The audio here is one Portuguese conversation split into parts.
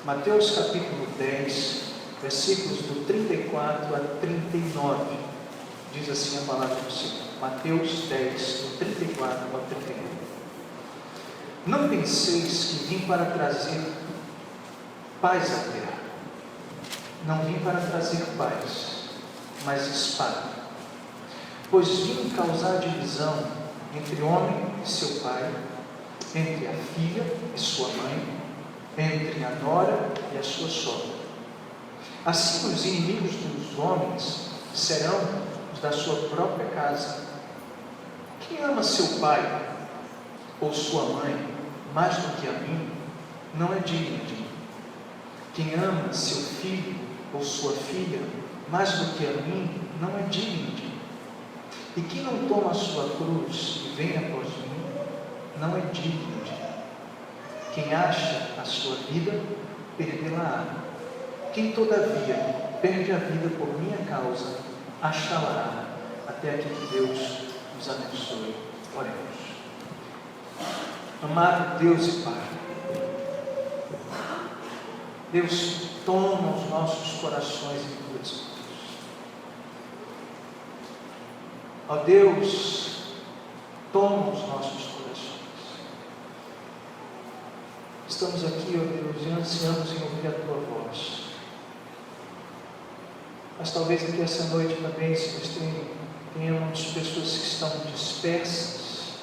Mateus capítulo 10, versículos do 34 a 39. Diz assim a palavra do Senhor. Mateus 10, do 34 ao 39. Não penseis que vim para trazer paz à terra. Não vim para trazer paz, mas espada. Pois vim causar divisão entre homem e seu pai, entre a filha e sua mãe, entre a nora e a sua sogra. Assim os inimigos dos homens serão os da sua própria casa. Quem ama seu pai ou sua mãe mais do que a mim, não é digno de mim. Quem ama seu filho ou sua filha mais do que a mim, não é digno de mim. E quem não toma a sua cruz e vem após mim, não é digno de mim. Quem acha a sua vida, perdê-la-á. Quem todavia perde a vida por minha causa, achá-la-á. Até aqui que Deus nos abençoe. Oremos. Amado Deus e Pai, Deus, toma os nossos corações em tuas mãos. Ó Deus, toma os nossos corações. Estamos aqui, ó Deus, e ansiamos em ouvir a Tua voz. Mas talvez aqui essa noite também, Senhor, tenhamos pessoas que estão dispersas,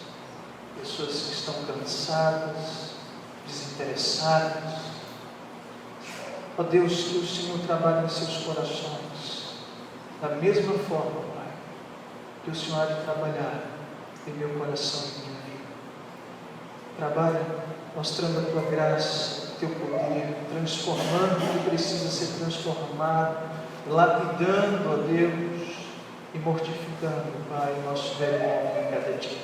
pessoas que estão cansadas, desinteressadas. Ó Deus, que o Senhor trabalhe em seus corações, da mesma forma, Pai, que o Senhor há de trabalhar em meu coração e minha vida. Trabalha mostrando a Tua graça, o Teu poder, transformando o que precisa ser transformado, lapidando, ó Deus, e mortificando, Pai, o nosso velho homem a cada dia.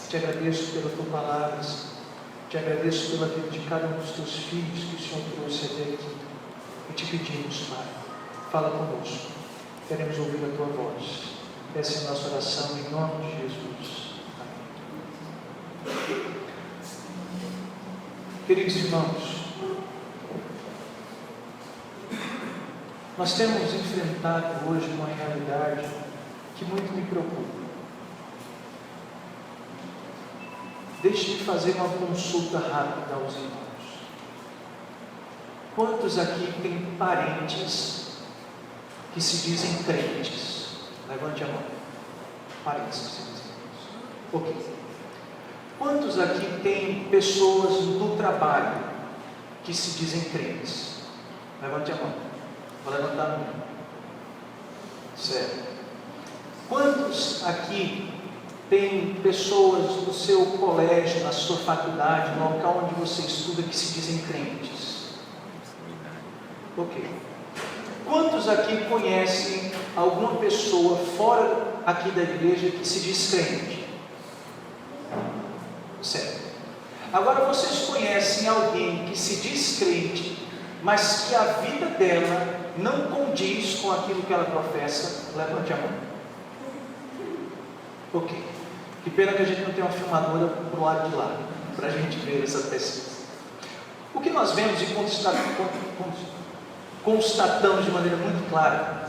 Te agradeço pela Tua palavra, te agradeço pela vida de cada um dos Teus filhos que o Senhor trouxe até aqui. E te pedimos, Pai, fala conosco, queremos ouvir a Tua voz. Essa é a nossa oração em nome de Jesus. Amém. Queridos irmãos, nós temos enfrentado hoje uma realidade que muito me preocupa. Deixe-me fazer uma consulta rápida aos irmãos. Quantos aqui têm parentes que se dizem crentes? Levante a mão. Parentes que se dizem crentes. Ok. Quantos aqui têm pessoas no trabalho que se dizem crentes? Levante a mão. Vou levantar a mão. Certo. Quantos aqui tem pessoas no seu colégio, na sua faculdade, no local onde você estuda, que se dizem crentes? Ok. Quantos aqui conhecem alguma pessoa fora aqui da igreja que se diz crente? Certo. Agora vocês conhecem alguém que se diz crente, mas que a vida dela não condiz com aquilo que ela professa? Levante a mão. Ok. Que pena que a gente não tem uma filmadora para o lado de lá, para a gente ver essa pesquisa. O que nós vemos e constatamos de maneira muito clara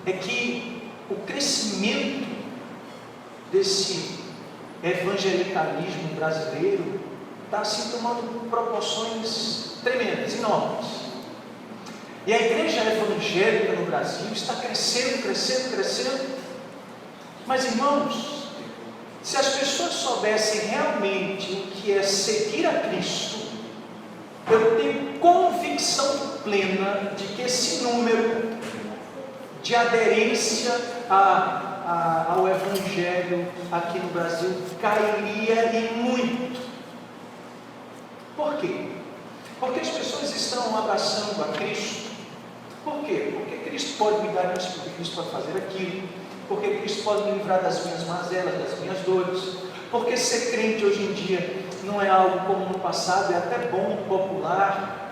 é que o crescimento desse evangelicalismo brasileiro está assim tomando proporções tremendas, enormes. E a igreja evangélica no Brasil está crescendo, crescendo, crescendo. Mas, irmãos, se as pessoas soubessem realmente o que é seguir a Cristo, eu tenho convicção plena de que esse número de aderência ao Evangelho aqui no Brasil cairia e muito. Por quê? Porque as pessoas estão abraçando a Cristo. Por quê? Porque Cristo pode me dar isso, porque Cristo pode fazer aquilo, porque Cristo pode me livrar das minhas mazelas, das minhas dores, porque ser crente hoje em dia não é algo como no passado, é até bom, popular,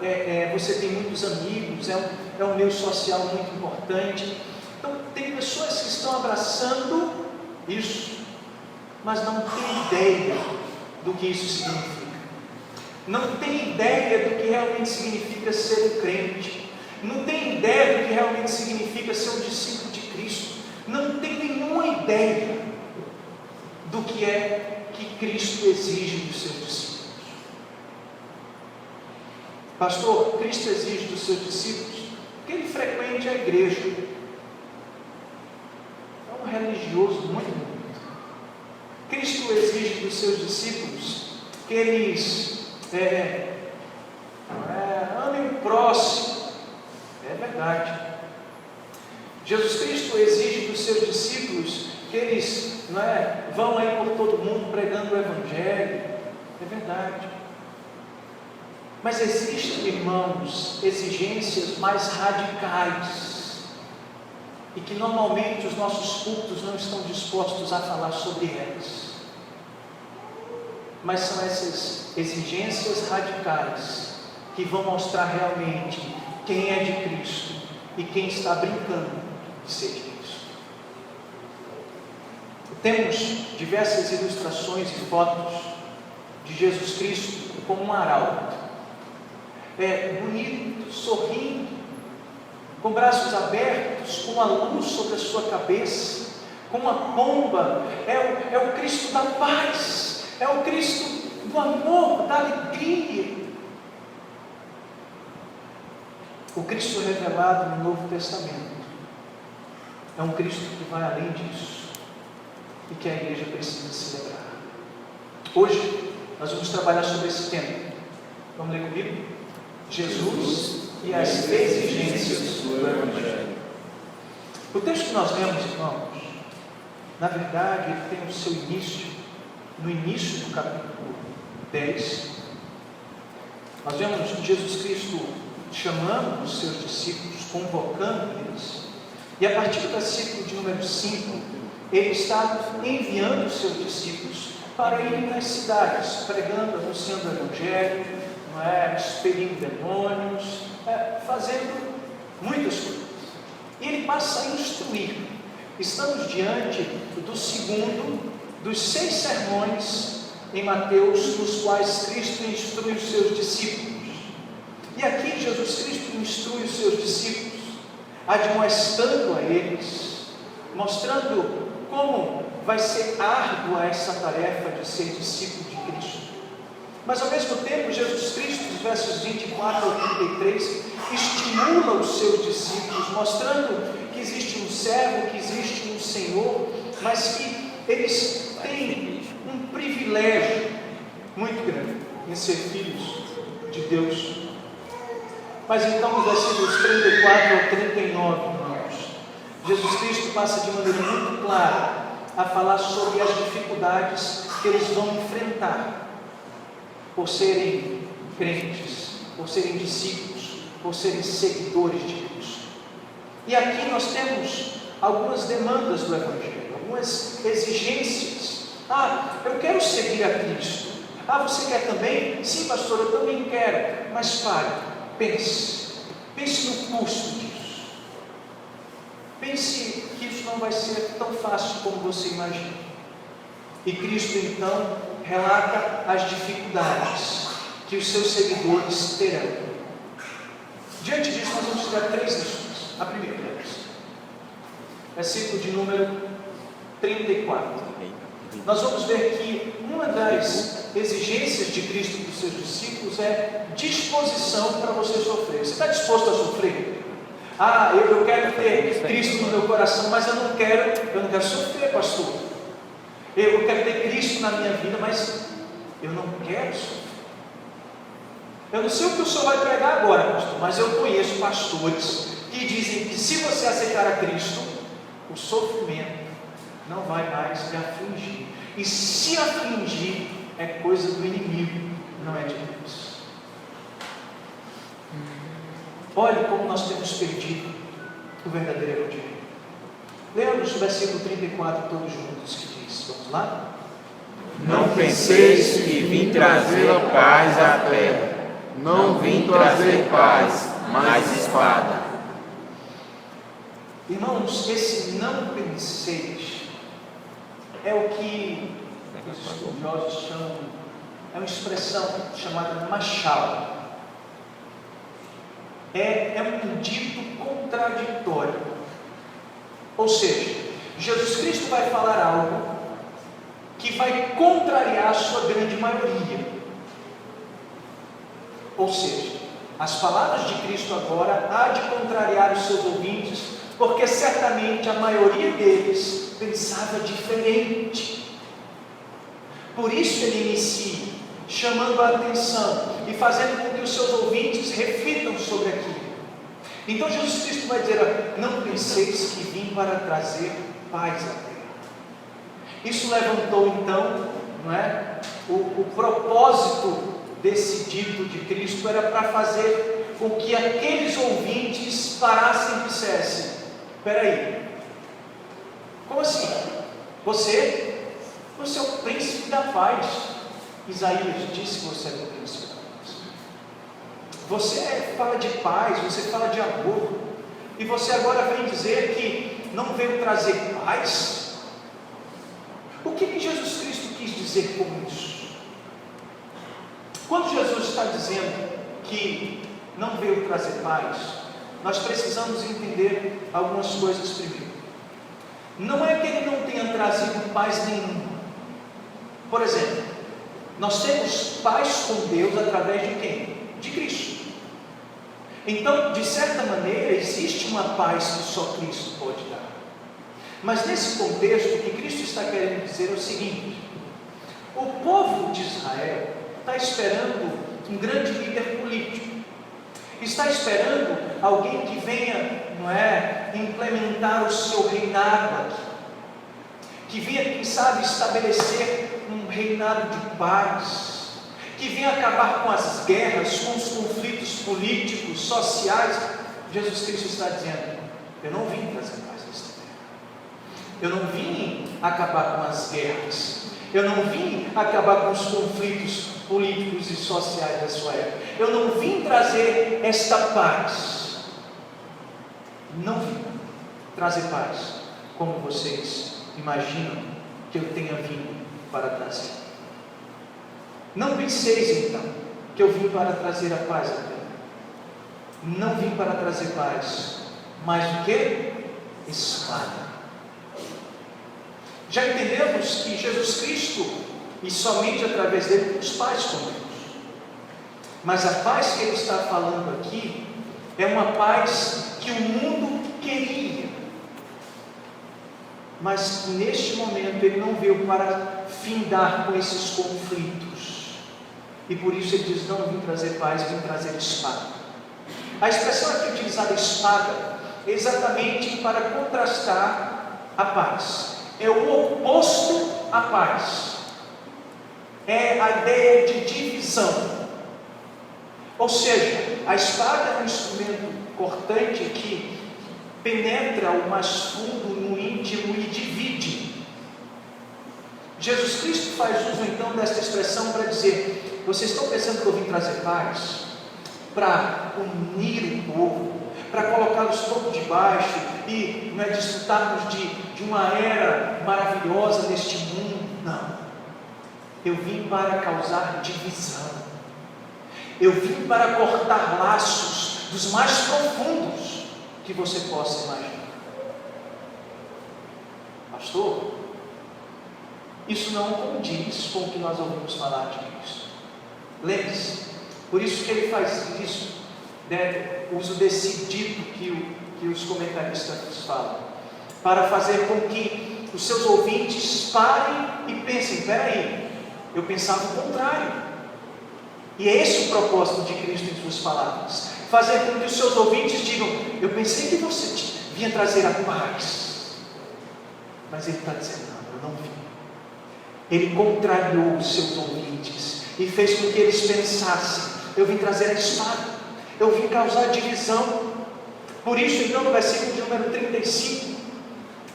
você tem muitos amigos, é um meio social muito importante. Então tem pessoas que estão abraçando isso, mas não têm ideia do que isso significa. não tem ideia do que realmente significa ser um crente, não tem ideia do que realmente significa ser um discípulo de Cristo, não tem nenhuma ideia do que é que Cristo exige dos seus discípulos. Pastor, Cristo exige dos seus discípulos que ele frequente a igreja. É um religioso muito bonito. Cristo exige dos seus discípulos que eles amem o próximo. É verdade. Jesus Cristo exige dos seus discípulos que eles vão aí por todo mundo pregando o Evangelho. É verdade. Mas existem, irmãos, exigências mais radicais e que normalmente os nossos cultos não estão dispostos a falar sobre elas. Mas são essas exigências radicais que vão mostrar realmente quem é de Cristo e quem está brincando de ser de Cristo. Temos diversas ilustrações e fotos de Jesus Cristo como um arauto. Bonito, sorrindo, com braços abertos, com a luz sobre a sua cabeça, com uma pomba. É o Cristo da paz, é o Cristo do amor, da alegria. O Cristo revelado no Novo Testamento é um Cristo que vai além disso e que a igreja precisa celebrar. Hoje nós vamos trabalhar sobre esse tema. Vamos ler comigo? Jesus e as exigências do Evangelho. O texto que nós lemos, irmãos, na verdade, ele tem o seu início no início do capítulo 10. Nós vemos Jesus Cristo chamando os seus discípulos, convocando eles, e a partir do versículo de número 5, ele está enviando os seus discípulos para irem nas cidades, pregando, anunciando o Evangelho, expelindo demônios, fazendo muitas coisas. E ele passa a instruir. Estamos diante do segundo dos 6 sermões em Mateus, nos quais Cristo instrui os seus discípulos. E aqui Jesus Cristo instrui os seus discípulos, admoestando a eles, mostrando como vai ser árdua essa tarefa de ser discípulo de Cristo. Mas ao mesmo tempo, Jesus Cristo, nos versos 24 ao 33, estimula os seus discípulos, mostrando que existe um servo, que existe um Senhor, mas que eles têm um privilégio muito grande em ser filhos de Deus. Mas então, nos versículos 34 ao 39, irmãos, Jesus Cristo passa de maneira muito clara a falar sobre as dificuldades que eles vão enfrentar por serem crentes, por serem discípulos, por serem seguidores de Cristo. E aqui nós temos algumas demandas do Evangelho, algumas exigências. Eu quero seguir a Cristo. Você quer também? Sim, pastor, eu também quero. Mas pare, pense no custo disso. Pense que isso não vai ser tão fácil como você imagina. E Cristo então relata as dificuldades que os seus seguidores terão. Diante disso, nós vamos tirar 3 lições. A primeira delas, versículo de número 34. Nós vamos ver que uma das exigências de Cristo para os seus discípulos é disposição para você sofrer. Você está disposto a sofrer? Eu quero ter Cristo no meu coração, mas eu não quero sofrer, pastor. Eu quero ter Cristo na minha vida, mas eu não quero sofrer. Eu não sei o que o senhor vai pregar agora, pastor, mas eu conheço pastores que dizem que se você aceitar a Cristo, o sofrimento não vai mais lhe afligir. E se afligir, é coisa do inimigo, não é de Deus. Olhe como nós temos perdido o verdadeiro evangelho. Leamos o versículo 34 todos juntos, que diz, vamos lá? Não penseis que vim trazer paz à terra. Não vim trazer paz, mas espada. Irmãos, esse não penseis é o que os estudiosos chamam é uma expressão chamada machal. É um dito contraditório. Ou seja, Jesus Cristo vai falar algo que vai contrariar a sua grande maioria. Ou seja, as palavras de Cristo agora há de contrariar os seus ouvintes, porque certamente a maioria deles pensava diferente. Por isso ele inicia chamando a atenção e fazendo com que os seus ouvintes reflitam sobre aquilo. Então Jesus Cristo vai dizer: não penseis que vim para trazer paz à terra. Isso levantou então, o propósito desse dito de Cristo era para fazer com que aqueles ouvintes parassem e dissessem: espera aí, como assim? Você é o príncipe da paz. Isaías disse que você é o príncipe da paz. Você fala de paz, você fala de amor, e você agora vem dizer que não veio trazer paz? O que Jesus Cristo quis dizer com isso? Quando Jesus está dizendo que não veio trazer paz, nós precisamos entender algumas coisas primeiro. Não é que ele não tenha trazido paz nenhuma. Por exemplo, nós temos paz com Deus através de quem? De Cristo. Então, de certa maneira, existe uma paz que só Cristo pode dar. Mas nesse contexto, o que Cristo está querendo dizer é o seguinte: o povo de Israel está esperando um grande líder político, está esperando alguém que venha, implementar o seu reinado aqui, que venha, quem sabe, estabelecer um reinado de paz, que venha acabar com as guerras, com os conflitos políticos, sociais. Jesus Cristo está dizendo: eu não vim trazer paz nessa terra, eu não vim acabar com as guerras, eu não vim acabar com os conflitos políticos e sociais da sua época, eu não vim trazer esta paz, não vim trazer paz como vocês imaginam que eu tenha vindo para trazer. Não penseis então que eu vim para trazer a paz à terra. Não vim para trazer paz, mas o que? Espada. Já entendemos que Jesus Cristo, e somente através dele, temos paz com Deus. Mas a paz que ele está falando aqui é uma paz que o mundo queria, mas neste momento ele não veio para findar com esses conflitos, e por isso ele diz: não vim trazer paz, vim trazer espada. A expressão aqui utilizada, espada, é exatamente para contrastar a paz, é o oposto à paz, é a ideia de divisão. Ou seja, a espada é um instrumento cortante que penetra o mais fundo no íntimo e divide. Jesus Cristo faz uso então desta expressão para dizer: vocês estão pensando que eu vim trazer paz? Para unir o povo, para colocá-los todos de baixo e desfrutarmos de uma era maravilhosa neste mundo? Não, eu vim para causar divisão, eu vim para cortar laços dos mais profundos que você possa imaginar. Pastor, isso não condiz com o que nós ouvimos falar de Cristo. Lembre-se, por isso que ele faz isso, uso desse dito que os comentaristas falam, para fazer com que os seus ouvintes parem e pensem: espera aí, eu pensava o contrário. E é esse o propósito de Cristo em suas palavras, fazer com que os seus ouvintes digam: eu pensei que você vinha trazer a paz, mas ele está dizendo: não, eu não vim. Ele contrariou os seus ouvintes e fez com que eles pensassem: eu vim trazer a espada, eu vim causar divisão. Por isso então, no versículo de número 35,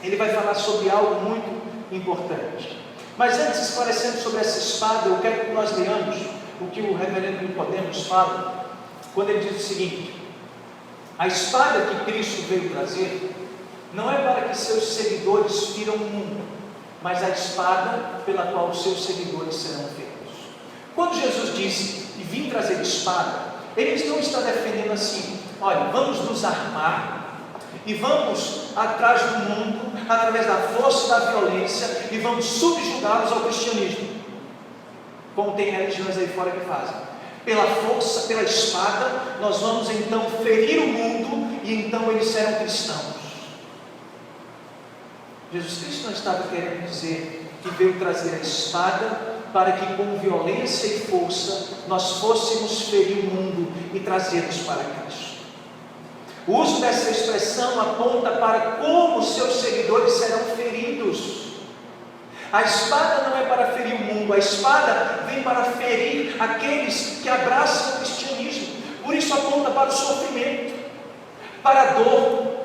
ele vai falar sobre algo muito importante. Mas antes, esclarecendo sobre essa espada, eu quero que nós leamos o que o reverendo Nicodemos fala, quando ele diz o seguinte: a espada que Cristo veio trazer não é para que seus seguidores firam o mundo, mas a espada pela qual os seus seguidores serão feridos. Quando Jesus disse e vim trazer espada, Ele não está defendendo assim: olha, vamos nos armar e vamos atrás do mundo, através da força e da violência, e vamos subjugá-los ao cristianismo, como tem religiões aí fora que fazem. Pela força, pela espada, nós vamos então ferir o mundo, e então eles serão cristãos. Jesus Cristo não estava querendo dizer que veio trazer a espada para que com violência e força nós fôssemos ferir o mundo e trazê-los para Cristo. O uso dessa expressão aponta para como seus seguidores serão feridos. A espada não é para ferir o mundo, a espada vem para ferir aqueles que abraçam o cristianismo. Por isso aponta para o sofrimento, para a dor.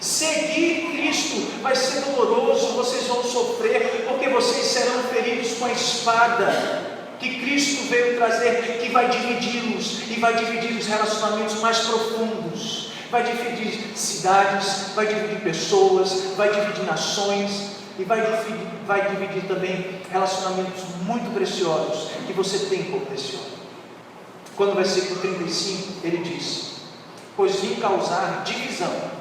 Seguir Cristo vai ser doloroso, vocês vão sofrer, porque vocês serão feridos com a espada que Cristo veio trazer, que vai dividi-los, e vai dividir os relacionamentos mais profundos, vai dividir cidades, vai dividir pessoas, vai dividir nações, e vai dividir também relacionamentos muito preciosos, que você tem por precioso. Quando no versículo 35 ele diz: pois vim causar divisão.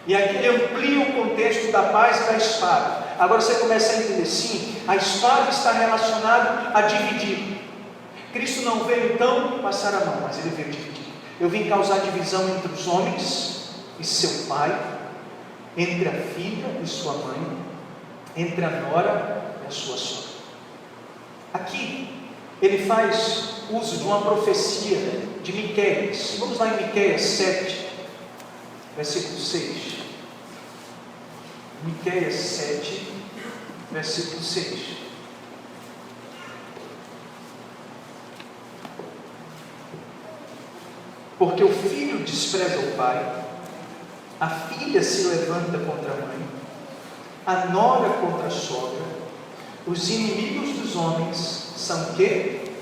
E aqui ele amplia o contexto da paz e da espada. Agora você começa a entender, sim, a espada está relacionada a dividir. Cristo não veio então passar a mão, mas ele veio dividir. Eu vim causar divisão entre os homens e seu pai, entre a filha e sua mãe, entre a nora e a sua sogra. Aqui ele faz uso de uma profecia de Miqueias. Vamos lá em Miqueias 7, versículo 6. Miqueias 7, versículo 6. Porque o filho despreza o pai, a filha se levanta contra a mãe, a nora contra a sogra, os inimigos dos homens são o quê?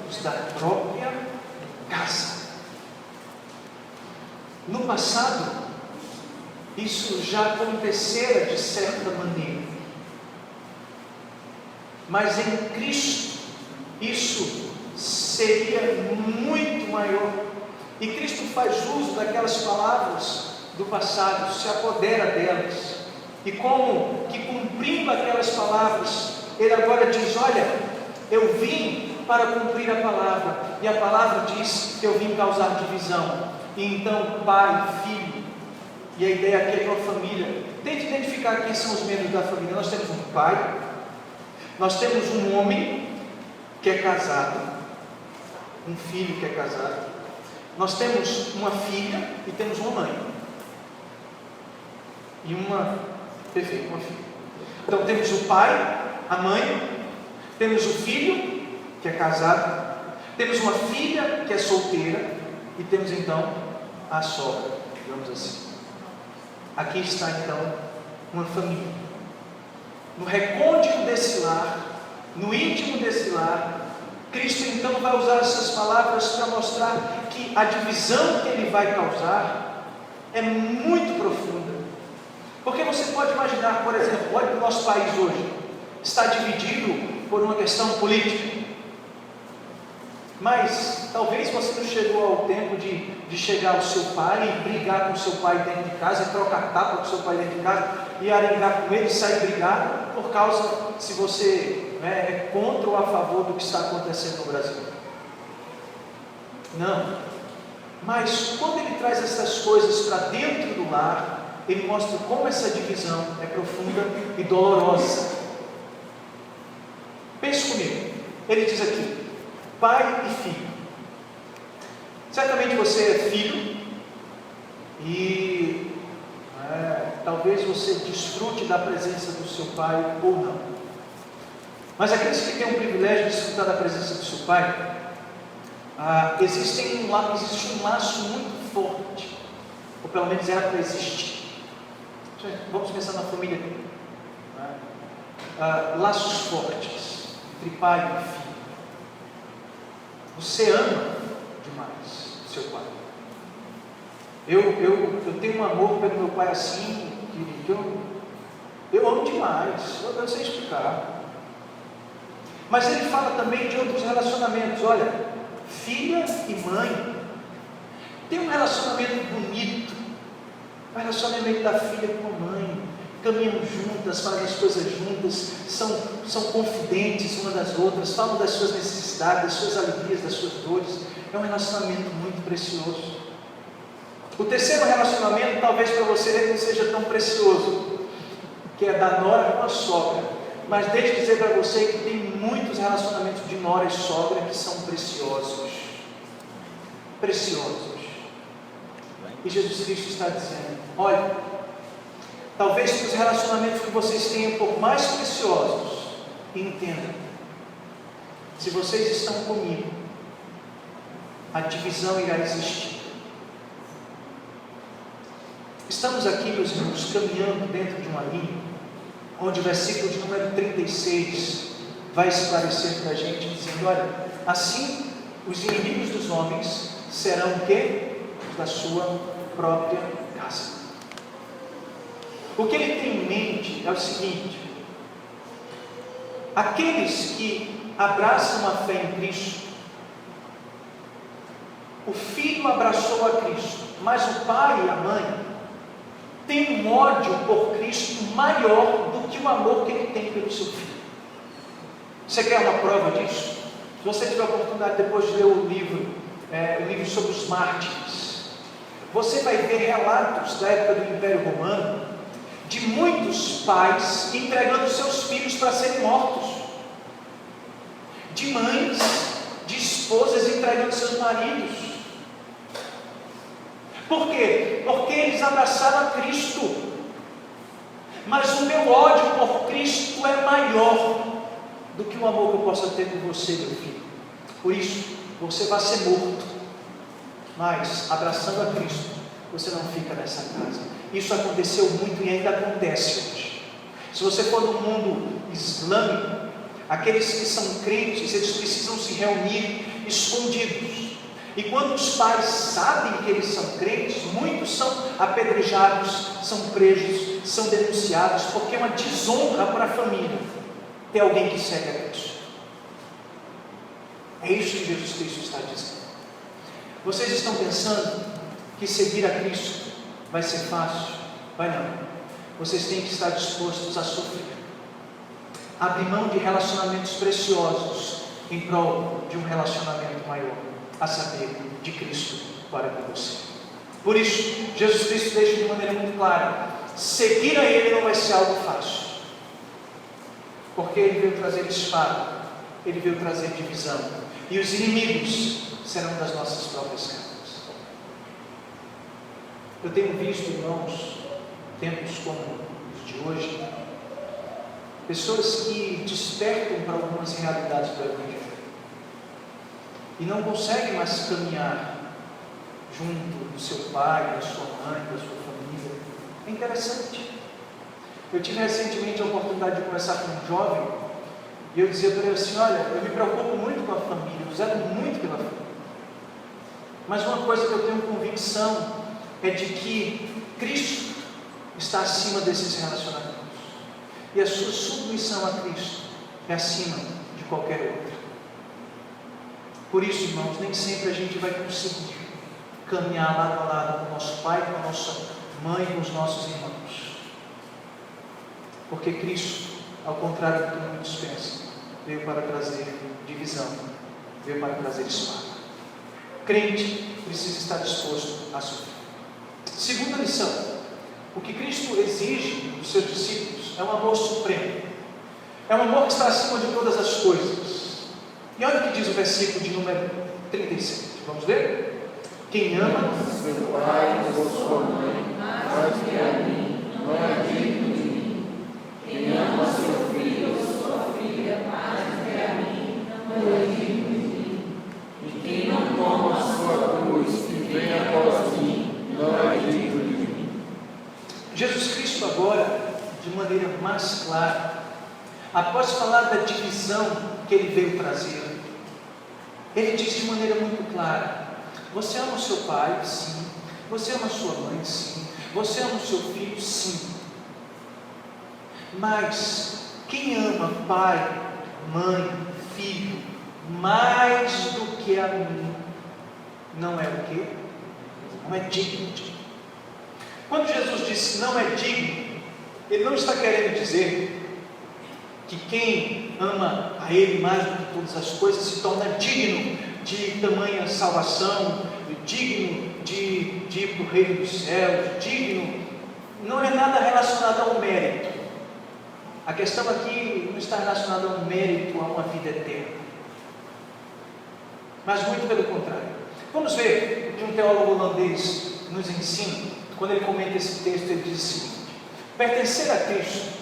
Os da própria casa. No passado, isso já acontecera de certa maneira, mas em Cristo, isso seria muito maior, e Cristo faz uso daquelas palavras do passado, se apodera delas, e como que cumprindo aquelas palavras, Ele agora diz: olha, eu vim para cumprir a palavra, e a palavra diz que eu vim causar divisão. E então pai, filho, e a ideia aqui é uma família. Tente identificar quem são os membros da família. Nós temos um pai, nós temos um homem que é casado, um filho que é casado, nós temos uma filha e temos uma mãe, e uma filha. Então temos o pai, a mãe, temos o filho que é casado, temos uma filha que é solteira, e temos então a sogra, digamos assim. Aqui está então uma família. No recôndito desse lar, no íntimo desse lar, Cristo então vai usar essas palavras para mostrar que a divisão que Ele vai causar é muito profunda. Porque você pode imaginar, por exemplo, olha para o nosso país hoje, está dividido por uma questão política. Mas talvez você não chegou ao tempo de chegar ao seu pai e brigar com o seu pai dentro de casa, e trocar tapa com o seu pai dentro de casa, e arengar com ele, e sair brigado, por causa se você é contra ou a favor do que está acontecendo no Brasil. Não. Mas quando ele traz essas coisas para dentro do lar, ele mostra como essa divisão é profunda e dolorosa. Pense comigo. Ele diz aqui: pai e filho. Certamente você é filho e talvez você desfrute da presença do seu pai ou não. Mas aqueles que têm o privilégio de desfrutar da presença do seu pai, existe um laço muito forte, ou pelo menos era para existir. Vamos pensar na família. Laços fortes entre pai e filho. Você ama demais seu pai. Eu tenho um amor pelo meu pai assim, querido, eu amo demais, eu não sei explicar. Mas ele fala também de outros relacionamentos. Olha, filha e mãe. Tem um relacionamento bonito, o relacionamento da filha com a mãe. Caminham juntas, fazem as coisas juntas, são confidentes uma das outras, falam das suas necessidades, das suas alegrias, das suas dores. É um relacionamento muito precioso. O terceiro relacionamento, talvez para você ele não seja tão precioso, que é da nora com a sogra. Mas deixe eu dizer para você que tem muitos relacionamentos de nora e sogra que são preciosos. Preciosos. E Jesus Cristo está dizendo: olha, talvez que os relacionamentos que vocês tenham por mais preciosos, entendam, se vocês estão comigo, a divisão irá existir. Estamos aqui, meus irmãos, caminhando dentro de uma linha, onde o versículo de número 36 vai esclarecer para a gente, dizendo: olha, assim os inimigos dos homens serão o quê? Da sua própria casa. O que ele tem em mente é o seguinte: aqueles que abraçam a fé em Cristo, o filho abraçou a Cristo, mas o pai e a mãe têm um ódio por Cristo maior do que o amor que ele tem pelo seu filho. Você quer uma prova disso? Se você tiver a oportunidade depois de ler o livro sobre os mártires, você vai ver relatos da época do Império Romano, de muitos pais entregando seus filhos para serem mortos, de mães, de esposas entregando seus maridos. Por quê? Porque eles abraçaram a Cristo, mas o meu ódio por Cristo é maior do que o amor que eu possa ter por você, meu filho. Por isso, você vai ser morto, mas abraçando a Cristo, você não fica nessa casa. Isso aconteceu muito e ainda acontece hoje. Se você for no mundo islâmico, aqueles que são crentes, eles precisam se reunir escondidos. E quando os pais sabem que eles são crentes, muitos são apedrejados, são presos, são denunciados, porque é uma desonra para a família ter alguém que segue a Cristo. É isso que Jesus Cristo está dizendo. Vocês estão pensando que seguir a Cristo vai ser fácil? Vai não. Vocês têm que estar dispostos a sofrer, abrir mão de relacionamentos preciosos em prol de um relacionamento maior, a saber, de Cristo para com você. Por isso, Jesus Cristo deixa de maneira muito clara: seguir a Ele não vai ser algo fácil, porque Ele veio trazer espada, Ele veio trazer divisão, e os inimigos serão das nossas próprias casas. Eu tenho visto, irmãos, tempos como os de hoje, pessoas que despertam para algumas realidades do Evangelho e não conseguem mais caminhar junto do seu pai, da sua mãe, da sua família. É interessante. Eu tive recentemente a oportunidade de conversar com um jovem e eu dizia para ele assim: olha, eu me preocupo muito com a família, eu zelo muito pela família, mas uma coisa que eu tenho convicção é de que Cristo está acima desses relacionamentos, e a sua submissão a Cristo é acima de qualquer outra. Por isso, irmãos, nem sempre a gente vai conseguir caminhar lado a lado com o nosso pai, com a nossa mãe, com os nossos irmãos, porque Cristo, ao contrário do que muitos pensam, veio para trazer divisão, veio para trazer espada. O crente precisa estar disposto a sofrer. Segunda lição: o que Cristo exige dos seus discípulos é um amor supremo, é um amor que está acima de todas as coisas. E olha o que diz o versículo de número 37, vamos ver? Quem ama seu pai ou sua mãe mais que a mim não é digno de mim. Quem ama seu filho ou sua filha mais que a mim não é digno de mim. E quem não toma a sua cruz e vem após mim não é digno de mim. Jesus Cristo agora, de maneira mais clara, após falar da divisão que Ele veio trazer, Ele diz de maneira muito clara: você ama o seu pai? Sim. Você ama a sua mãe? Sim. Você ama o seu filho? Sim. Mas quem ama pai, mãe, filho mais do que a mim, não é o quê? Não é digno de mim. Quando Jesus disse não é digno, Ele não está querendo dizer que quem ama a Ele mais do que todas as coisas se torna digno de tamanha salvação, digno de ir para o reino dos céus, digno. Não é nada relacionado ao mérito. A questão aqui não está relacionada ao mérito, a uma vida eterna, mas muito pelo contrário. Vamos ver o que um teólogo holandês nos ensina. Quando ele comenta esse texto, ele diz o seguinte: pertencer a Cristo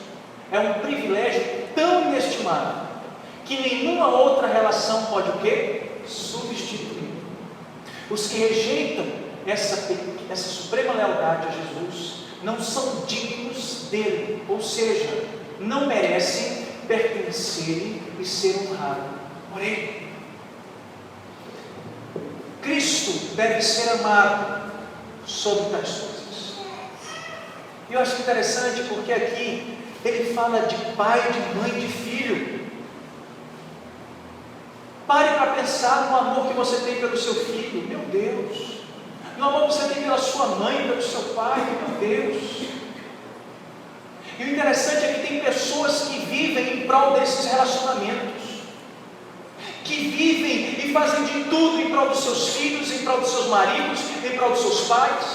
é um privilégio tão inestimável que nenhuma outra relação pode o quê? Substituir. Os que rejeitam essa suprema lealdade a Jesus não são dignos dele, ou seja, não merecem pertencer e ser honrados por ele. Cristo deve ser amado sobre tais coisas. E eu acho interessante porque aqui ele fala de pai, de mãe, de filho. Pare para pensar no amor que você tem pelo seu filho, meu Deus. No amor que você tem pela sua mãe, pelo seu pai, meu Deus. E o interessante é que tem pessoas que vivem em prol desses relacionamentos, que vivem e fazem de tudo em prol dos seus filhos, em prol dos seus maridos, em prol dos seus pais.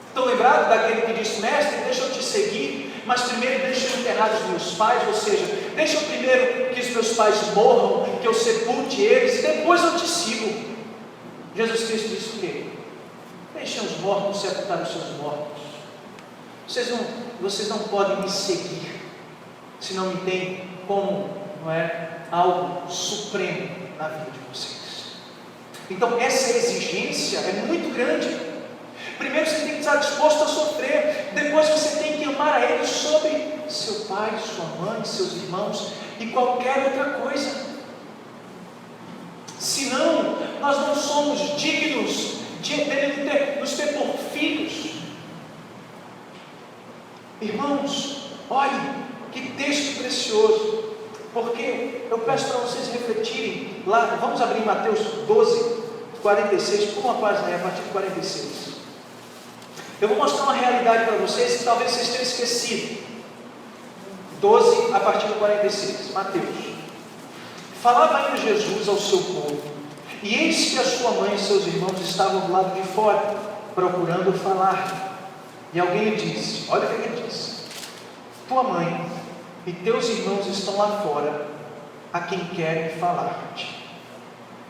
Estão lembrados daquele que disse: mestre, deixa eu te seguir, mas primeiro deixa eu enterrar os meus pais, ou seja, deixa eu primeiro que os meus pais morram, que eu sepulte eles, e depois eu te sigo. Jesus Cristo disse o quê? Deixem os mortos sepultar os seus mortos. Vocês não podem me seguir se não me têm como, não é, algo supremo na vida de vocês. Então essa exigência é muito grande. Primeiro você tem que estar disposto a sofrer, depois você tem que amar a Ele sobre seu pai, sua mãe, seus irmãos e qualquer outra coisa. Senão nós não somos dignos de nos ter por filhos. Irmãos, olhem que texto precioso, porque eu peço para vocês refletirem lá. Vamos abrir Mateus 12, 46, por uma página aí, a partir de 46. Eu vou mostrar uma realidade para vocês que talvez vocês tenham esquecido. 12, a partir do 46, Mateus. Falava ainda Jesus ao seu povo, e eis que a sua mãe e seus irmãos estavam do lado de fora, procurando falar. E alguém lhe disse, olha o que ele disse: tua mãe e teus irmãos estão lá fora, a quem querem falar-te.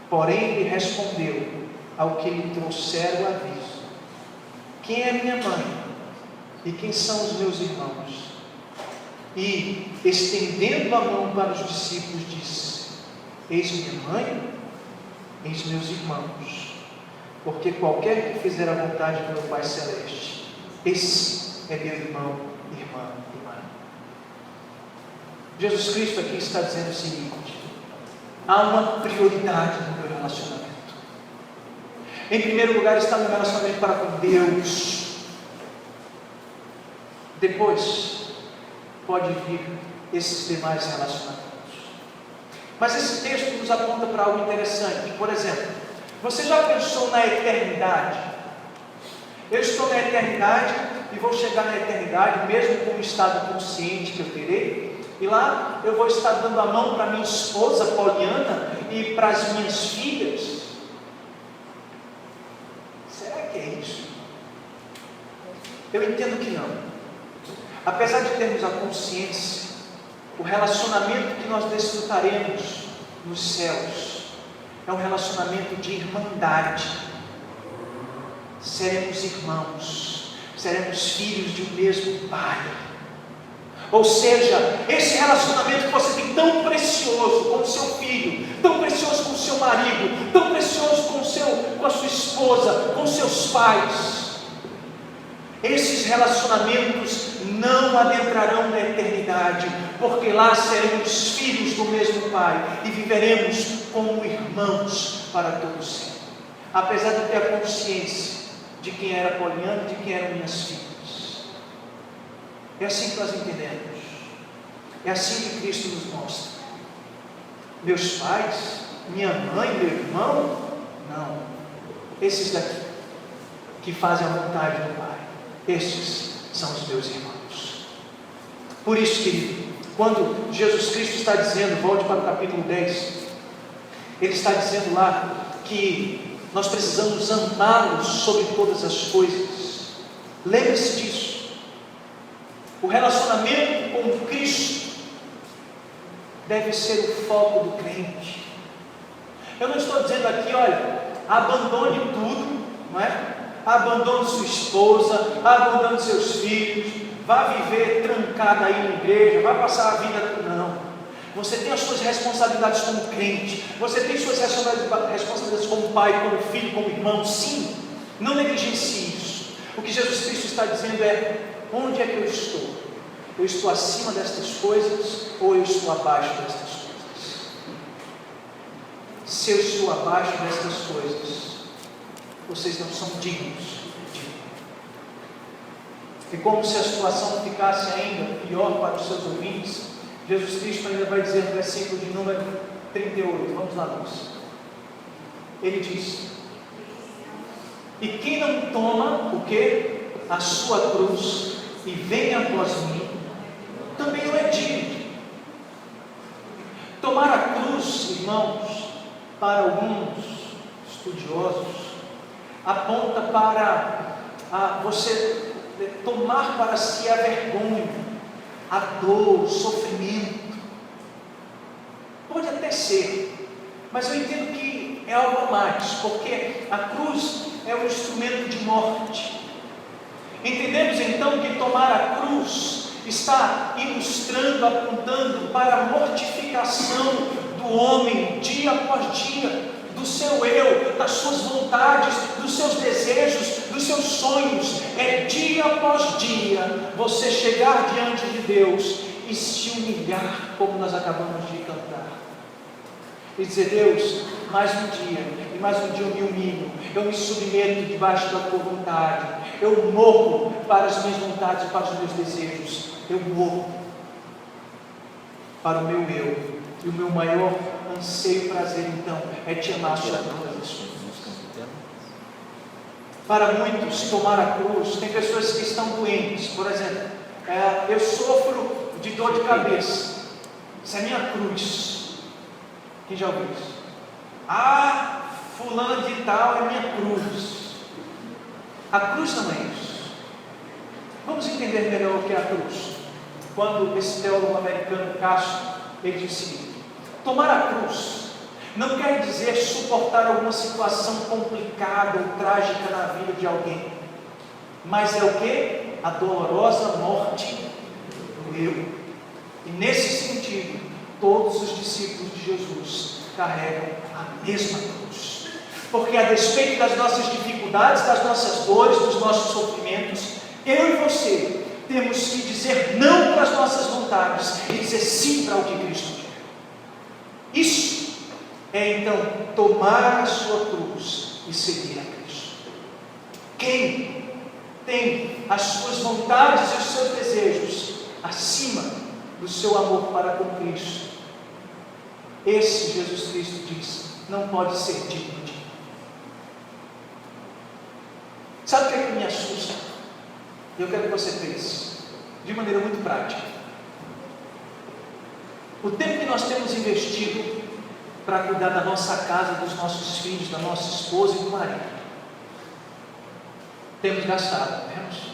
Porém ele respondeu ao que lhe trouxeram o aviso: quem é minha mãe e quem são os meus irmãos? E estendendo a mão para os discípulos disse: eis minha mãe, eis meus irmãos. Porque qualquer que fizer a vontade do meu Pai Celeste, esse é meu irmão, irmã e mãe. Jesus Cristo aqui está dizendo o seguinte: há uma prioridade no meu relacionamento. Em primeiro lugar está no relacionamento para com Deus. Depois pode vir esses demais relacionamentos. Mas esse texto nos aponta para algo interessante. Por exemplo, você já pensou na eternidade? Eu estou na eternidade e vou chegar na eternidade, mesmo com o estado consciente que eu terei, e lá eu vou estar dando a mão para minha esposa Poliana e para as minhas filhas. Será que é isso? Eu entendo que não. Apesar de termos a consciência, o relacionamento que nós desfrutaremos nos céus é um relacionamento de irmandade. Seremos irmãos, seremos filhos de um mesmo Pai. Ou seja, esse relacionamento que você tem tão precioso com o seu filho, tão precioso com o seu marido, tão precioso com a sua esposa, com seus pais, esses relacionamentos não adentrarão na eternidade, porque lá seremos filhos do mesmo Pai e viveremos como irmãos para todo sempre. Apesar de ter a consciência de quem era Poliana e de quem eram minhas filhas. É assim que nós entendemos. É assim que Cristo nos mostra. meus pais, minha mãe, meu irmão? Não. Esses daqui, que fazem a vontade do Pai, estes são os meus irmãos. Por isso, querido, quando Jesus Cristo está dizendo, volte para o capítulo 10, Ele está dizendo lá que nós precisamos amá-los sobre todas as coisas. Lembre-se disso. O relacionamento com Cristo deve ser o foco do crente. Eu não estou dizendo aqui, olha, abandone tudo, não é? Abandone sua esposa, abandone seus filhos, vá viver trancada aí na igreja, vá passar a vida. Não. Você tem as suas responsabilidades como crente, você tem suas responsabilidades como pai, como filho, como irmão, sim. Não negligencie isso. O que Jesus Cristo está dizendo é: onde é que eu estou? Eu estou acima destas coisas ou eu estou abaixo destas coisas? Se eu estou abaixo destas coisas, vocês não são dignos de mim. E como se a situação ficasse ainda pior para os seus ouvintes, Jesus Cristo ainda vai dizer no versículo de número 38, vamos lá, moça. Ele diz: e quem não toma o que? A sua cruz e vem após mim, também não é digno. Tomar a cruz, irmãos, para alguns estudiosos, aponta para você tomar para si a vergonha, a dor, o sofrimento. Pode até ser, mas eu entendo que é algo a mais, porque a cruz é um instrumento de morte. Entendemos então que tomar a cruz está ilustrando, apontando para a mortificação do homem dia após dia, do seu eu, das suas vontades, dos seus desejos, dos seus sonhos. É dia após dia você chegar diante de Deus e se humilhar, como nós acabamos de cantar, e dizer: Deus, mais um dia, e mais um dia eu me humilho, eu me submeto debaixo da tua vontade, eu morro para as minhas vontades e para os meus desejos, eu morro para o meu eu, e o meu maior anseio e prazer então é te amar sobre todas as coisas. Para muitos, tomar a cruz, tem pessoas que estão doentes, por exemplo, eu sofro de dor de cabeça, isso é minha cruz. Quem já ouviu isso? Fulano de tal é minha cruz. A cruz não é isso. Vamos entender melhor o que é a cruz. Quando esse teólogo americano Castro, ele diz o seguinte: tomar a cruz não quer dizer suportar alguma situação complicada ou trágica na vida de alguém, mas é o que? A dolorosa morte do eu. E nesse sentido, todos os discípulos de Jesus carregam a mesma cruz, porque a despeito das nossas dificuldades, das nossas dores, dos nossos sofrimentos, eu e você temos que dizer não para as nossas vontades e dizer sim para o que Cristo quer. Isso é então tomar a sua cruz e seguir a Cristo. Quem tem as suas vontades e os seus desejos acima do seu amor para com Cristo, esse, Jesus Cristo diz, não pode ser digno de mim. Sabe o que é que me assusta? Eu quero que você pense de maneira muito prática. O tempo que nós temos investido para cuidar da nossa casa, dos nossos filhos, da nossa esposa e do marido, temos gastado, temos.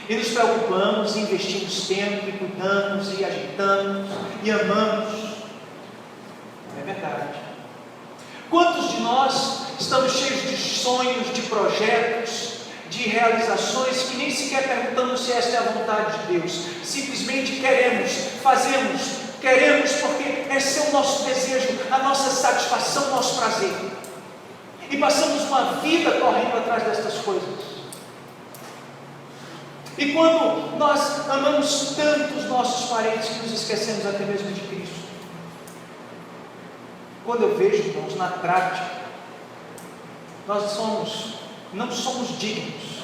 E nos preocupamos, e investimos tempo, e cuidamos, e agitamos, e amamos. É verdade. Quantos de nós estamos cheios de sonhos, de projetos, de realizações, que nem sequer perguntamos se esta é a vontade de Deus? Simplesmente queremos, fazemos, queremos porque esse é o nosso desejo, a nossa satisfação, o nosso prazer. E passamos uma vida correndo atrás destas coisas. E quando nós amamos tanto os nossos parentes que nos esquecemos até mesmo de Cristo. Quando eu vejo, irmãos, na prática, nós não somos dignos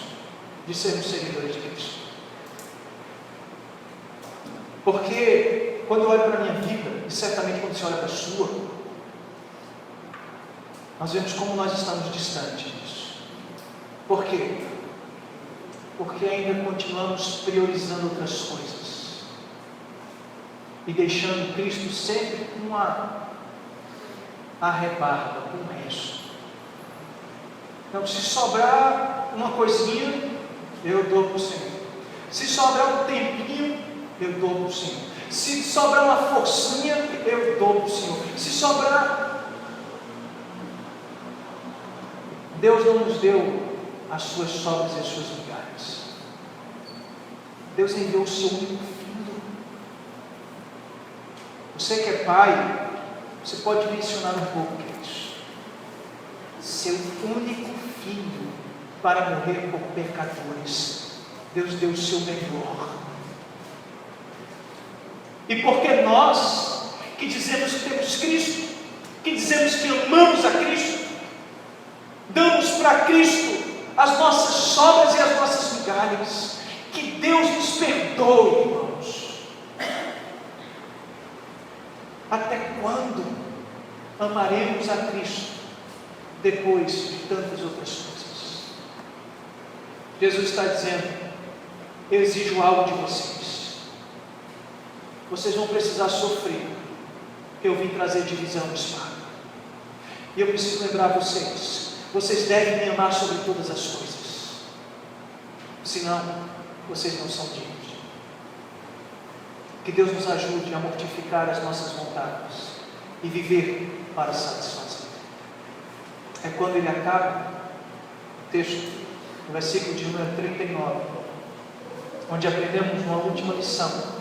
de sermos seguidores de Cristo. Porque quando eu olho para a minha vida, e certamente quando você olha para a sua, nós vemos como nós estamos distantes disso. Por quê? Porque ainda continuamos priorizando outras coisas e deixando Cristo sempre com a rebarba, com o resto. Então, se sobrar uma coisinha, eu dou para o Senhor. Se sobrar um tempinho, eu dou para o Senhor. Se sobrar uma forcinha, eu dou para o Senhor. Se sobrar, Deus não nos deu as suas sobras e as suas migalhas. Deus enviou o seu único filho. Você que é pai, você pode mencionar um pouco disso. Seu único filho para morrer por pecadores. Deus deu o seu melhor. E porque nós, que dizemos que temos Cristo, que dizemos que amamos a Cristo, damos para Cristo as nossas sobras e as nossas migalhas, que Deus nos perdoe, irmãos. Até quando amaremos a Cristo depois de tantas outras coisas? Jesus está dizendo: eu exijo algo de vocês. Vocês vão precisar sofrer, porque eu vim trazer divisão e espada. E eu preciso lembrar vocês: vocês devem me amar sobre todas as coisas, senão vocês não são dignos. Que Deus nos ajude a mortificar as nossas vontades e viver para satisfazer. É quando ele acaba o texto, no versículo de número 39, onde aprendemos uma última lição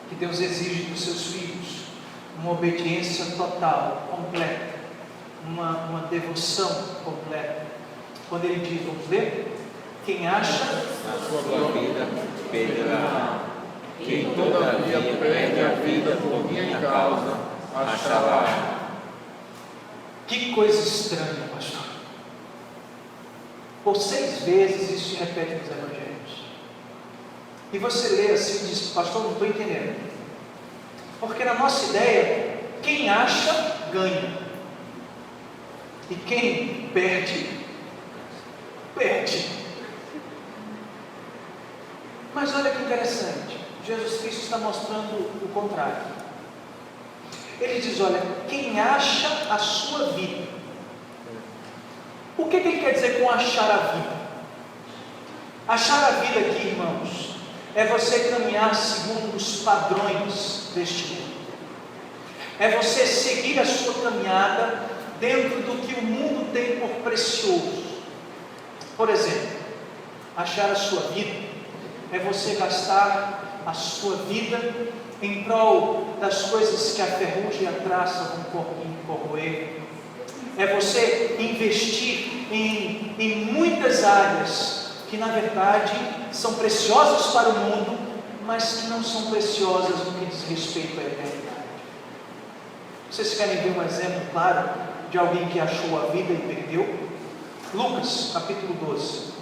que Deus exige dos seus filhos: uma obediência total, completa, uma devoção completa. Quando ele diz, vamos ler: quem acha a sua vida perderá, quem todavia perde a vida por minha causa achará. Que coisa estranha, pastor. Por 6 vezes isso se repete nos evangelhos. E você lê assim e diz: pastor, não estou entendendo. Porque na nossa ideia, quem acha, ganha. E quem perde, perde. Mas olha que interessante, Jesus Cristo está mostrando o contrário. Ele diz: olha, quem acha a sua vida. O que ele quer dizer com achar a vida? Achar a vida aqui, irmãos, é você caminhar segundo os padrões deste mundo. É você seguir a sua caminhada dentro do que o mundo tem por precioso. Por exemplo, achar a sua vida é você gastar a sua vida em prol das coisas que a ferrugem e a traça vão corroer. É você investir em muitas áreas que na verdade são preciosas para o mundo, mas que não são preciosas no que diz respeito à eternidade. Vocês querem ver um exemplo claro de alguém que achou a vida e perdeu? Lucas, capítulo 12.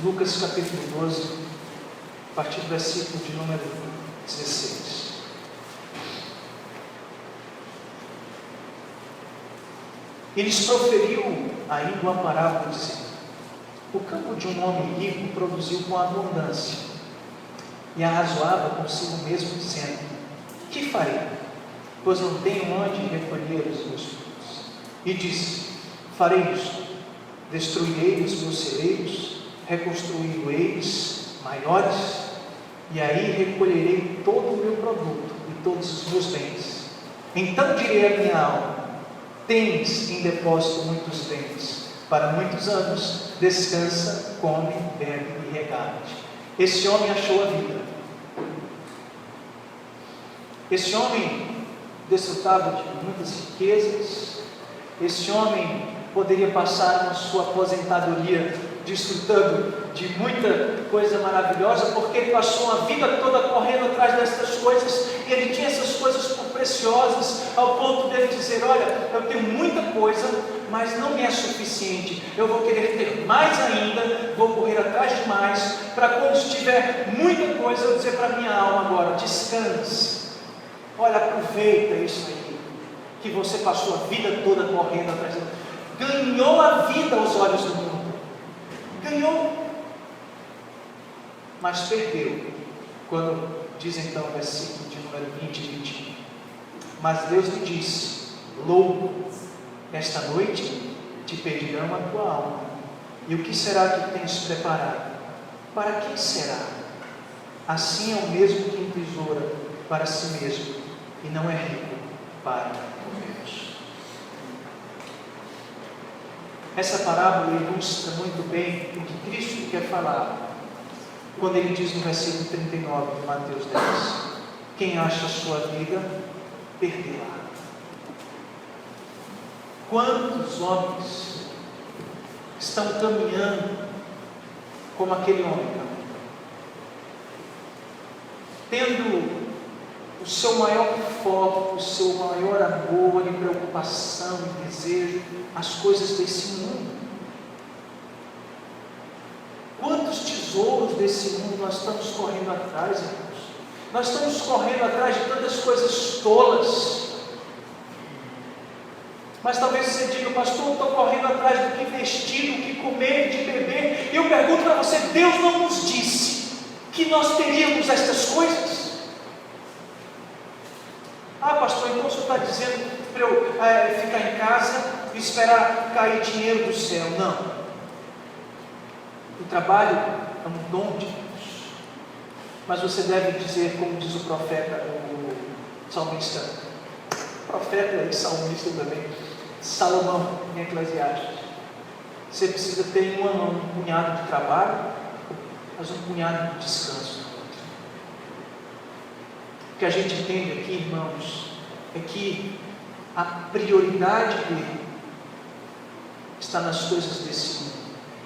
Lucas capítulo 12, a partir do versículo de número 16. E lhes proferiu ainda uma parábola, dizendo: o campo de um homem rico produziu com abundância, e arrazoava consigo mesmo, dizendo: que farei? Pois não tenho onde recolher os meus frutos. E disse: farei isto, destruirei os meus celeiros, reconstruí-los maiores, e aí recolherei todo o meu produto e todos os meus bens. Então direi à minha alma: tens em depósito muitos bens, para muitos anos, descansa, come, bebe e regale-te. Esse homem achou a vida. Esse homem desfrutava de muitas riquezas. Esse homem poderia passar na sua aposentadoria desfrutando de muita coisa maravilhosa, porque ele passou a vida toda correndo atrás dessas coisas, e ele tinha essas coisas por preciosas, ao ponto dele dizer: olha, eu tenho muita coisa, mas não me é suficiente, eu vou querer ter mais ainda, vou correr atrás de mais, para quando estiver muita coisa, eu dizer para minha alma agora: descanse, olha, aproveita isso aí, que você passou a vida toda correndo atrás dela, ganhou a vida aos olhos do mundo, ganhou, mas perdeu, quando diz então o versículo de número 20 e 21, mas Deus lhe disse: louco, esta noite te pedirão a tua alma, e o que será que tens preparado? Para quem será? Assim é o mesmo que entesoura para si mesmo, e não é rico para Deus. Essa parábola ilustra muito bem o que Cristo quer falar, quando ele diz no versículo 39 de Mateus 10: quem acha a sua vida, perderá. Quantos homens estão caminhando como aquele homem caminhou, tendo o seu maior foco, o seu maior amor e preocupação e desejo as coisas desse mundo? Quantos tesouros desse mundo nós estamos correndo atrás, irmãos? Nós estamos correndo atrás de tantas coisas tolas. Mas talvez você diga: pastor, eu estou correndo atrás do que vestir, do que comer, de beber. Eu pergunto para você: Deus não nos disse que nós teríamos estas coisas? Ah, pastor, então o senhor está dizendo para eu ficar em casa e esperar cair dinheiro do céu? Não. O trabalho é um dom de Deus, mas você deve dizer, como diz o profeta, o salmista, profeta e salmista também, Salomão, em Eclesiastes: você precisa ter um punhado de trabalho, mas um punhado de descanso. O que a gente entende aqui, irmãos, é que a prioridade dele está nas coisas desse mundo,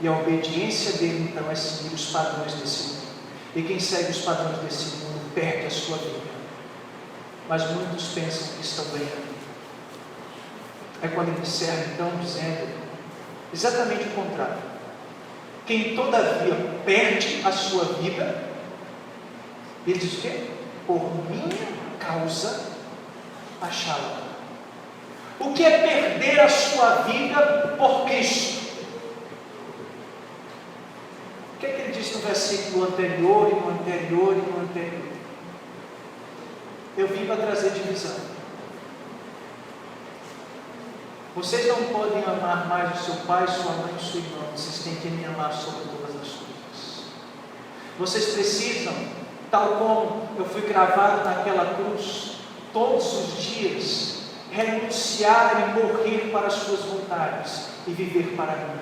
e a obediência dele então é seguir os padrões desse mundo, e quem segue os padrões desse mundo perde a sua vida, mas muitos pensam que estão ganhando. É quando ele encerra então dizendo exatamente o contrário: quem todavia perde a sua vida, ele diz o quê? Por minha causa achá-la. O que é perder a sua vida por Cristo? O que é que ele diz no versículo anterior e no anterior e no anterior? Eu vim para trazer divisão. Vocês não podem amar mais o seu pai, sua mãe e sua irmã. Vocês têm que me amar sobre todas as coisas. Vocês precisam, tal como eu fui gravado naquela cruz, todos os dias renunciar e morrer para as suas vontades e viver para mim.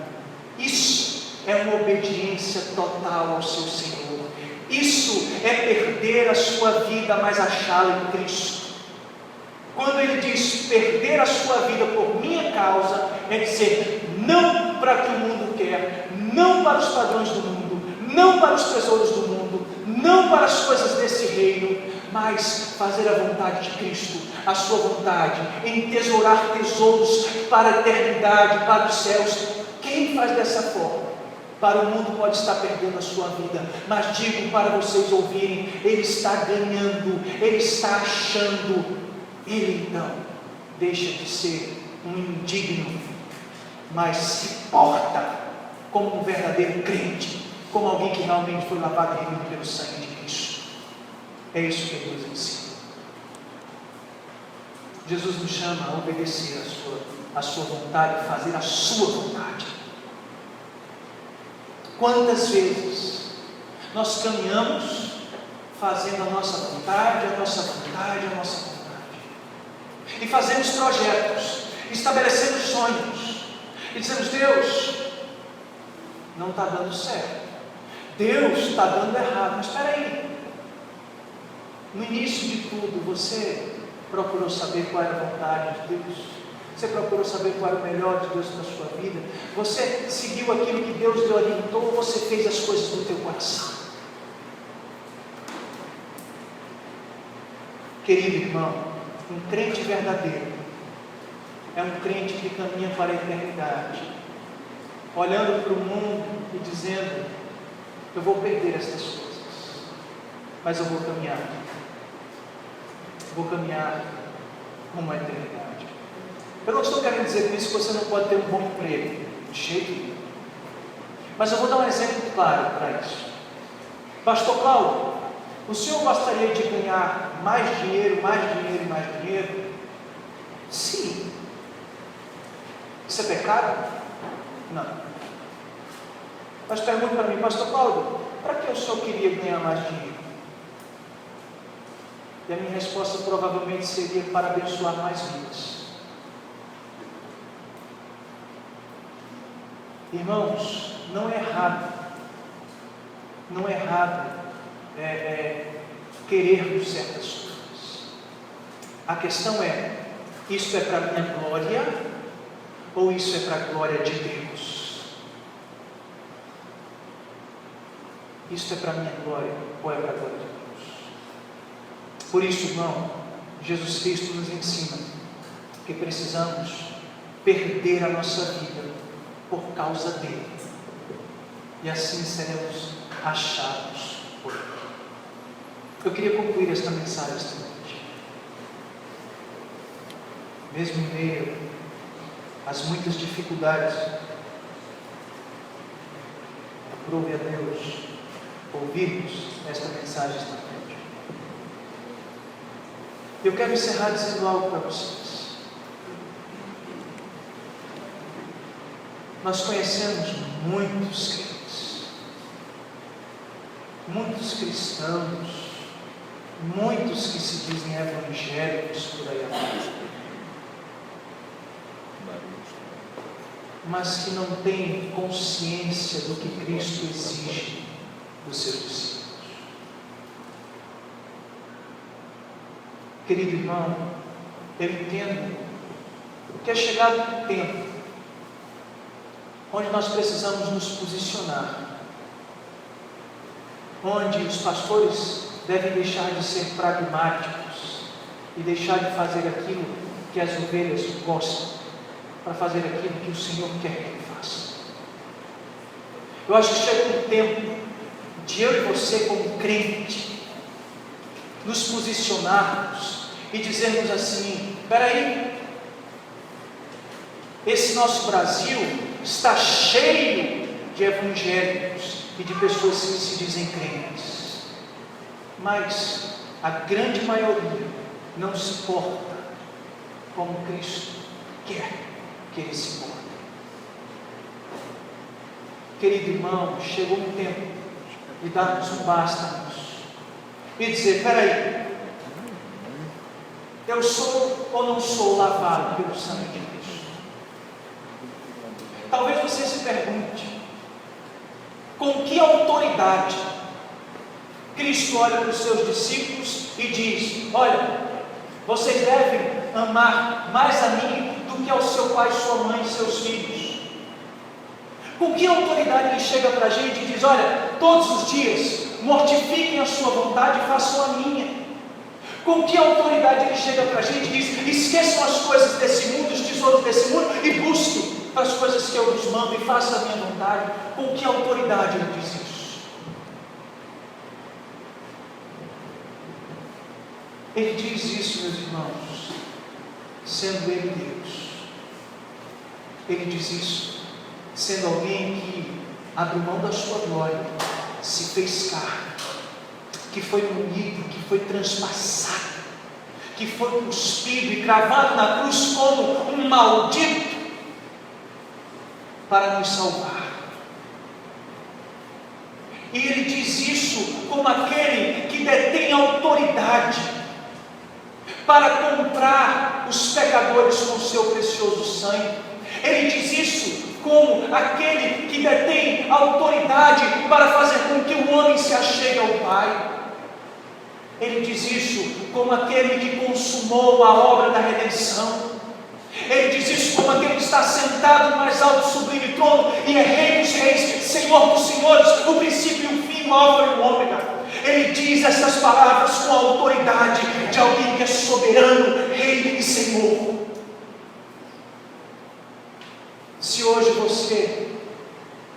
Isso é uma obediência total ao seu Senhor. Isso é perder a sua vida, mas achá-la em Cristo. Quando ele diz perder a sua vida por minha causa, é dizer não para o que o mundo quer, não para os padrões do mundo, não para os tesouros do mundo, não para as coisas desse reino, mas fazer a vontade de Cristo, a sua vontade, entesourar tesouros para a eternidade, para os céus. Quem faz dessa forma? Para o mundo pode estar perdendo a sua vida, mas digo para vocês ouvirem, ele está ganhando, ele está achando. Ele então deixa de ser um indigno, mas se porta como um verdadeiro crente, como alguém que realmente foi lavado e remido pelo sangue de Cristo. É isso que Deus ensina. Jesus nos chama a obedecer a sua vontade, fazer a sua vontade. Quantas vezes nós caminhamos fazendo a nossa vontade, a nossa vontade, a nossa vontade, e fazemos projetos, estabelecemos sonhos, e dizemos: Deus, não está dando certo, Deus está dando errado. Mas espera aí, no início de tudo, você procurou saber qual era a vontade de Deus? Você procurou saber qual era o melhor de Deus para a sua vida? Você seguiu aquilo que Deus lhe orientou ou você fez as coisas do teu coração? Querido irmão, um crente verdadeiro é um crente que caminha para a eternidade, olhando para o mundo e dizendo: eu vou perder estas coisas, mas eu vou caminhar rumo à eternidade. Eu não estou querendo dizer com isso que você não pode ter um bom emprego, de jeito nenhum, mas eu vou dar um exemplo claro para isso. Pastor Cláudio, o senhor gostaria de ganhar mais dinheiro? Sim. Isso é pecado? Não. Mas pergunta para mim: Pastor Cláudio, para que o senhor queria ganhar mais dinheiro? E a minha resposta provavelmente seria: para abençoar mais vidas. Irmãos, não é errado querermos certas coisas. A questão é: isso é para a minha glória ou isso é para a glória de Deus? Isso é para a minha glória ou é para a glória de Deus? Por isso, irmão, Jesus Cristo nos ensina que precisamos perder a nossa vida por causa dele, e assim seremos achados por ele. Eu queria concluir esta mensagem esta noite. Mesmo em meio às muitas dificuldades, aprove a Deus ouvirmos esta mensagem esta noite. Eu quero encerrar dizendo algo para vocês. Nós conhecemos muitos crentes, muitos cristãos, muitos que se dizem evangélicos por aí abaixo, mas que não têm consciência do que Cristo exige dos seus discípulos. Querido irmão, eu entendo que é chegado um tempo onde nós precisamos nos posicionar, onde os pastores devem deixar de ser pragmáticos e deixar de fazer aquilo que as ovelhas gostam, para fazer aquilo que o Senhor quer que ele faça. Eu acho que chega um tempo de eu e você, como crente, nos posicionarmos e dizermos assim: espera aí, esse nosso Brasil está cheio de evangélicos e de pessoas que se dizem crentes, mas a grande maioria não se porta como Cristo quer que ele se porte. Querido irmão, chegou um tempo de darmos um basta e dizer: espera aí, eu sou ou não sou lavado pelo sangue de Cristo? Talvez você se pergunte: com que autoridade Cristo olha para os seus discípulos e diz: olha, vocês devem amar mais a mim do que ao seu pai, sua mãe e seus filhos? Com que autoridade ele chega para a gente e diz: olha, todos os dias mortifiquem a sua vontade e façam a minha? Com que autoridade ele chega para a gente e diz: esqueçam as coisas desse mundo, os tesouros desse mundo, e busquem as coisas que eu vos mando e façam a minha vontade? Com que autoridade ele diz isso? Ele diz isso, meus irmãos, sendo ele Deus. Ele diz isso sendo alguém que abriu mão da sua glória, se fez carne, que foi moído, que foi transpassado, que foi cuspido e cravado na cruz como um maldito para nos salvar. E ele diz isso como aquele que detém autoridade para comprar os pecadores com o seu precioso sangue. Ele diz isso como aquele que detém autoridade para fazer com que o homem se achegue ao Pai. Ele diz isso como aquele que consumou a obra da redenção. Ele diz isso como aquele que está sentado no mais alto e sublime trono e é Rei dos reis, Senhor dos senhores, o princípio e o fim, o alfa e o ômega. Ele diz essas palavras com a autoridade de alguém que é soberano, Rei e Senhor. Se hoje você,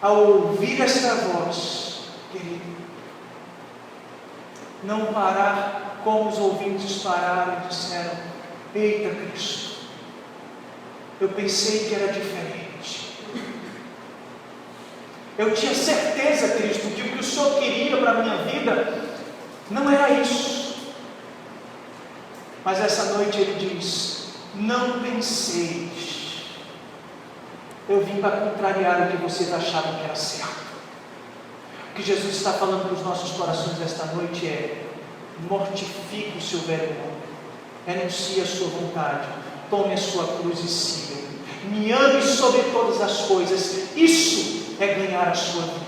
ao ouvir esta voz, querido, não parar como os ouvintes pararam e disseram: eita Cristo, eu pensei que era diferente. Eu tinha certeza, Cristo, que o que o Senhor queria para a minha vida não era isso. Mas essa noite Ele diz: não penseis. Eu vim para contrariar o que vocês achavam que era certo. O que Jesus está falando para os nossos corações esta noite é: mortifique o seu velho homem, renuncie a sua vontade, tome a sua cruz e siga. Me ame sobre todas as coisas. Isso é ganhar a sua vida.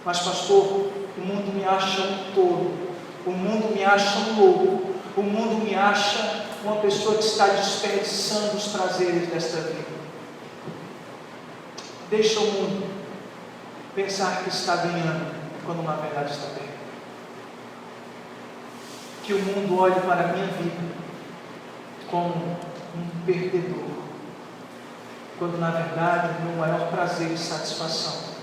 Mas pastor, o mundo me acha um tolo, o mundo me acha um louco, o mundo me acha uma pessoa que está desperdiçando os prazeres desta vida. Deixa o mundo pensar que está ganhando, quando na verdade está perdendo. Que o mundo olhe para a minha vida como um perdedor, quando na verdade o meu maior prazer e satisfação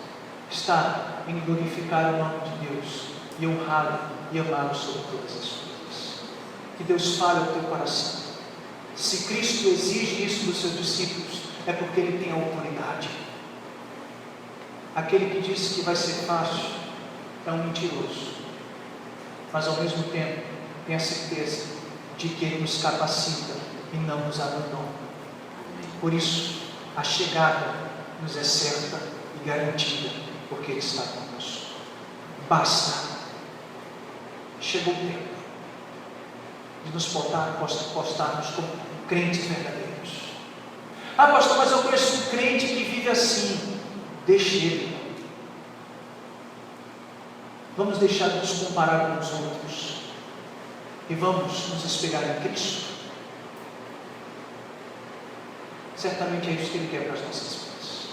está em glorificar o nome de Deus e honrá-lo e amá-lo sobre todas as coisas. Que Deus fale ao teu coração. Se Cristo exige isso dos seus discípulos, é porque Ele tem autoridade. Aquele que disse que vai ser fácil é um mentiroso, mas ao mesmo tempo tem a certeza de que Ele nos capacita e não nos abandona. Por isso, a chegada nos é certa e garantida, porque Ele está conosco. Basta. Chegou o tempo de nos postarmos como crentes verdadeiros. Ah, pastor, mas eu conheço um crente que vive assim. Deixe ele. Vamos deixar de nos comparar com os outros e vamos nos espelhar em Cristo. Certamente é isso que Ele quer para as nossas vidas.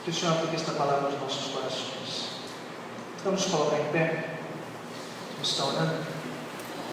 Que o Senhor aplique esta palavra aos nossos corações. Vamos nos colocar em pé. Vamos estar orando.